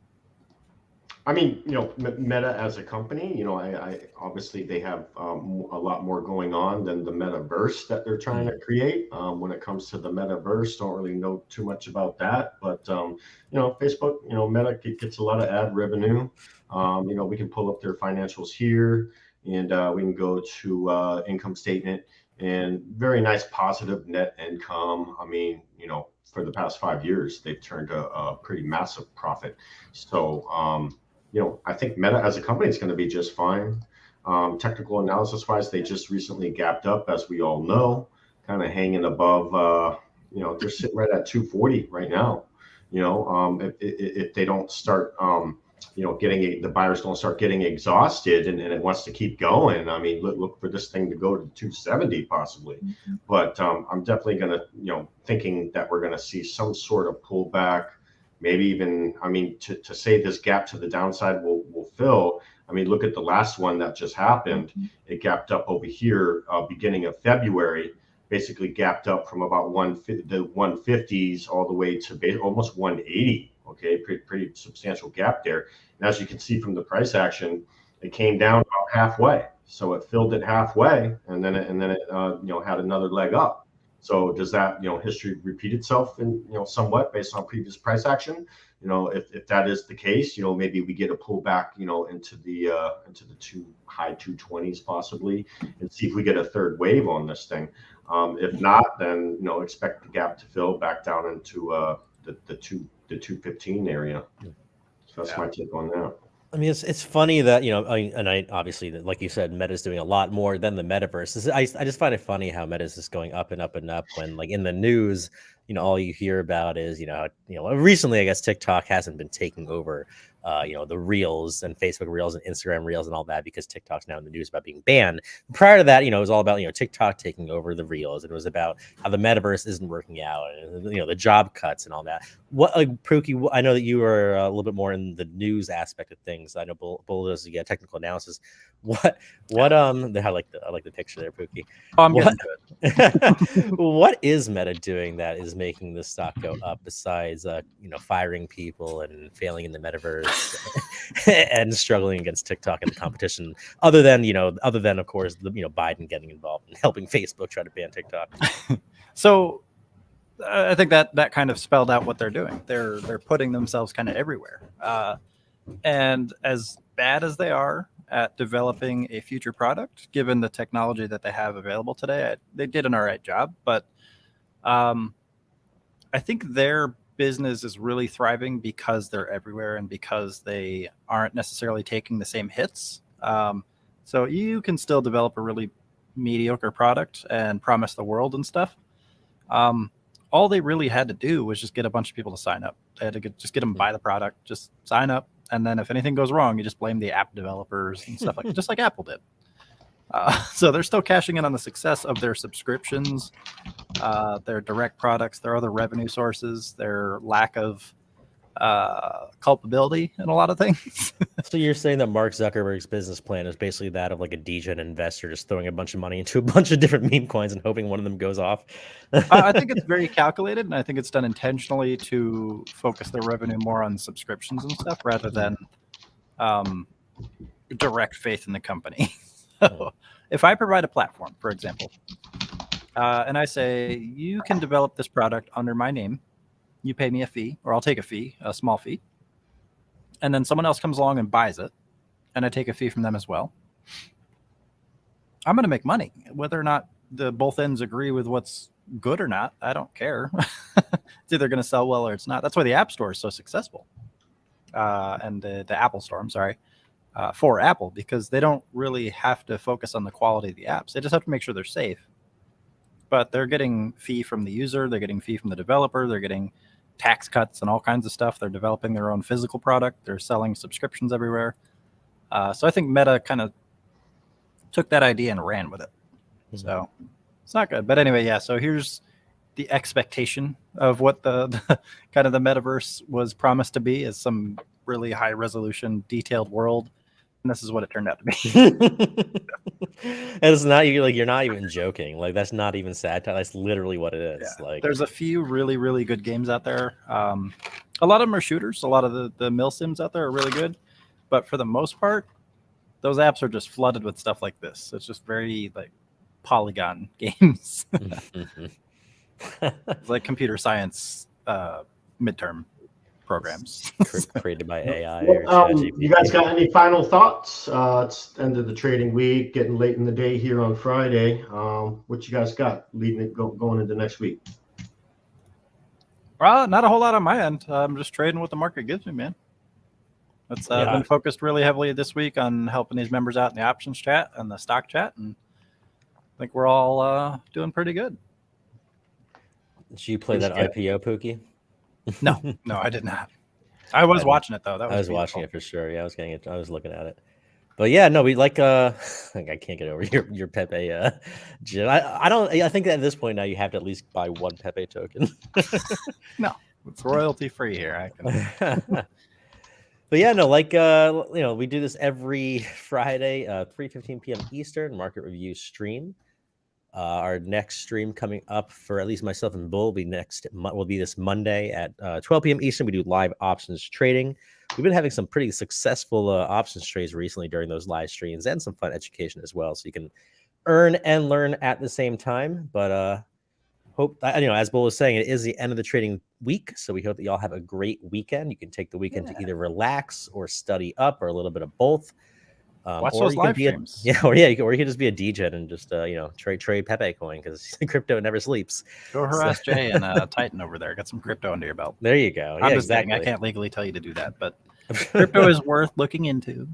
C: I mean, Meta as a company, I obviously they have a lot more going on than the Metaverse that they're trying to create. When it comes to the Metaverse, don't really know too much about that. But Facebook, Meta gets a lot of ad revenue. We can pull up their financials here, and we can go to income statement, and very nice positive net income. I mean, for the past 5 years, they've turned a pretty massive profit. So, I think Meta as a company is going to be just fine. Technical analysis wise, they just recently gapped up, as we all know, kind of hanging above. They're sitting right at 240 right now. If they don't start, the buyers don't start getting exhausted and it wants to keep going. I mean, look for this thing to go to 270 possibly. Mm-hmm. But I'm definitely going to, thinking that we're going to see some sort of pullback. Maybe even, to say this gap to the downside will fill. I mean, look at the last one that just happened. Mm-hmm. It gapped up over here, beginning of February, basically gapped up from about the 150s all the way to almost 180. Okay, pretty substantial gap there. And as you can see from the price action, it came down about halfway. So it filled it halfway, and then it had another leg up. So does that, history repeat itself in, somewhat based on previous price action? If that is the case, maybe we get a pullback, into the high 220s possibly, and see if we get a third wave on this thing. If not, then, expect the gap to fill back down into the 215 area. So that's my take on that.
A: I mean, it's funny that, and I obviously, like you said, Meta's doing a lot more than the metaverse. I just find it funny how Meta's just going up and up and up when, like, in the news, all you hear about is, recently, I guess TikTok hasn't been taking over, the Reels and Facebook Reels and Instagram Reels and all that, because TikTok's now in the news about being banned. Prior to that, it was all about, TikTok taking over the Reels. And it was about how the metaverse isn't working out, and, the job cuts and all that. Pookie, I know that you are a little bit more in the news aspect of things. I know Bull does technical analysis. I like the picture there, Pookie. What is Meta doing that is making the stock go up, besides firing people and failing in the metaverse and struggling against TikTok and the competition, other than of course the Biden getting involved and helping Facebook try to ban TikTok?
B: So I think that kind of spelled out what they're doing. They're putting themselves kind of everywhere, and as bad as they are at developing a future product, given the technology that they have available today, they did an all right job. But I think their business is really thriving because they're everywhere and because they aren't necessarily taking the same hits. So you can still develop a really mediocre product and promise the world and stuff. All they really had to do was just get a bunch of people to sign up. They had to just get them to buy the product, just sign up. And then if anything goes wrong, you just blame the app developers and stuff like just like Apple did. So they're still cashing in on the success of their subscriptions, their direct products, their other revenue sources, their lack of culpability in a lot of things.
A: So you're saying that Mark Zuckerberg's business plan is basically that of like a degen investor just throwing a bunch of money into a bunch of different meme coins and hoping one of them goes off?
B: I think it's very calculated, and I think it's done intentionally to focus their revenue more on subscriptions and stuff rather than direct faith in the company. So if I provide a platform, for example, and I say, you can develop this product under my name, you pay me a fee, or I'll take a fee, a small fee, and then someone else comes along and buys it, and I take a fee from them as well, I'm going to make money. Whether or not the both ends agree with what's good or not, I don't care. It's either going to sell well or it's not. That's why the App Store is so successful, and the Apple Store, I'm sorry, for Apple, because they don't really have to focus on the quality of the apps. They just have to make sure they're safe. But they're getting fee from the user, they're getting fee from the developer, they're getting tax cuts and all kinds of stuff. They're developing their own physical product. They're selling subscriptions everywhere. So I think Meta kind of took that idea and ran with it. So it's not good. But anyway, yeah. So here's the expectation of what the kind of the metaverse was promised to be, is some really high resolution, detailed world. And this is what it turned out to be.
A: And it's not, you're not even joking. Like, that's not even satire. That's literally what it is.
B: Yeah.
A: Like,
B: there's a few really, really good games out there. A lot of them are shooters. A lot of the mill sims out there are really good. But for the most part, those apps are just flooded with stuff like this. It's just very like polygon games. It's like computer science midterm programs
A: created by AI.
C: You guys got any final thoughts? It's the end of the trading week, getting late in the day here on Friday. What you guys got going into next week?
B: Not a whole lot on my end. I'm just trading what the market gives me, man. That's been focused really heavily this week on helping these members out in the options chat and the stock chat, and I think we're all doing pretty good.
A: Did you play that IPO, Pookie?
B: No, I did not. I was watching it though.
A: I was watching it for sure. Yeah, I was looking at it. But yeah, no, we like I can't get over your Pepe Jim. I think that at this point now you have to at least buy one Pepe token.
B: No, it's royalty free here. I can.
A: But yeah, no, like we do this every Friday, 3:15 p.m. Eastern market review stream. Our next stream coming up for at least myself and Bull will be this Monday at 12 p.m. Eastern. We do live options trading. We've been having some pretty successful options trades recently during those live streams, and some fun education as well. So you can earn and learn at the same time. But hope as Bull was saying, it is the end of the trading week, so we hope that y'all have a great weekend. You can take the weekend to either relax or study up, or a little bit of both.
B: Watch those live streams.
A: You can just be a DJ and just trade Pepe coin, because crypto never sleeps.
B: Go harass Jay and Titan over there. Get some crypto under your belt.
A: There you go.
B: I'm just kidding. I can't legally tell you to do that, but crypto is worth looking into.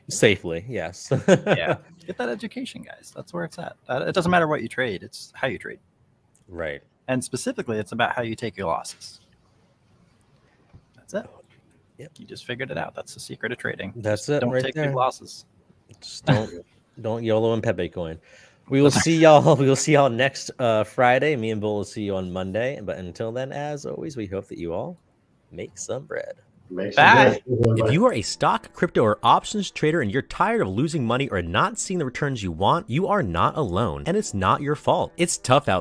A: Safely, yes.
B: Yeah, get that education, guys. That's where it's at. It doesn't matter what you trade; it's how you trade.
A: Right.
B: And specifically, it's about how you take your losses. That's it.
A: Yep.
B: You just figured it out. That's the secret of trading.
A: That's it.
B: Don't take big losses.
A: Just don't YOLO and Pepe coin. We will see y'all. We will see y'all next Friday. Me and Bull will see you on Monday. But until then, as always, we hope that you all make some bread.
B: Bye.
A: If you are a stock, crypto, or options trader and you're tired of losing money or not seeing the returns you want, you are not alone, and it's not your fault. It's tough out